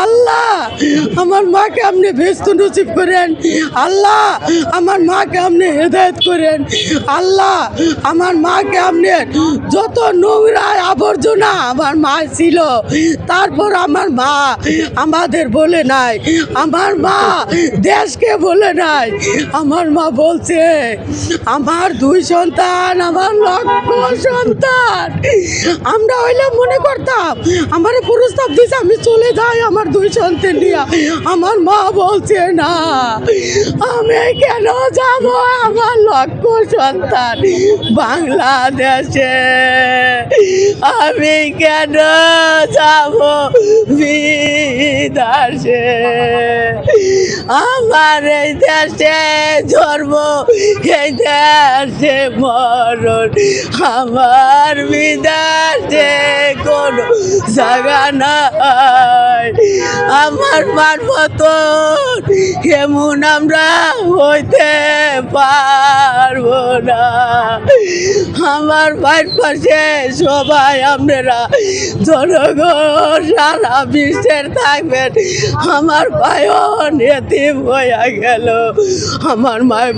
আল্লাহ আমার মাকে আপনি ব্যস্ত নসিব করেন। আল্লাহ আমার মাকে আপনি হেদায়েত করেন। আল্লাহ আমার মাকে আপনি যত নোংরা আবর্জনা আমার মা ছিল, তারপর আমার মা আমাদের বলে নাই, আমার মা দেশকে বলে নাই। আমার মা বলছে আমার 2 সন্তান, আমার লক্ষ সন্তান। আমরা হইলে মনে করতাম আমার প্রস্তাব দিছে আমি চলে যাই আমার 2 সন্তান নিয়ে। আমার মা বলছে না, আমি কেন যাব, আমার লক্ষ সন্তান বাংলাদেশে আমি কেন যাব বিদেশে। আমার এই দেশে জন্ম, এই দেশে মরণ, আমার বিদেশে কোনো জায়গা নাই। আমার মান মতন কেমন আমরা হইতে পারবো না। আমার ভাইয়ের পাশে সবাই আপনারা জনগণ সারা বিশ্বের থাকবেন। আমার ভাইও এতিম হইয়া গেল, আমার মায়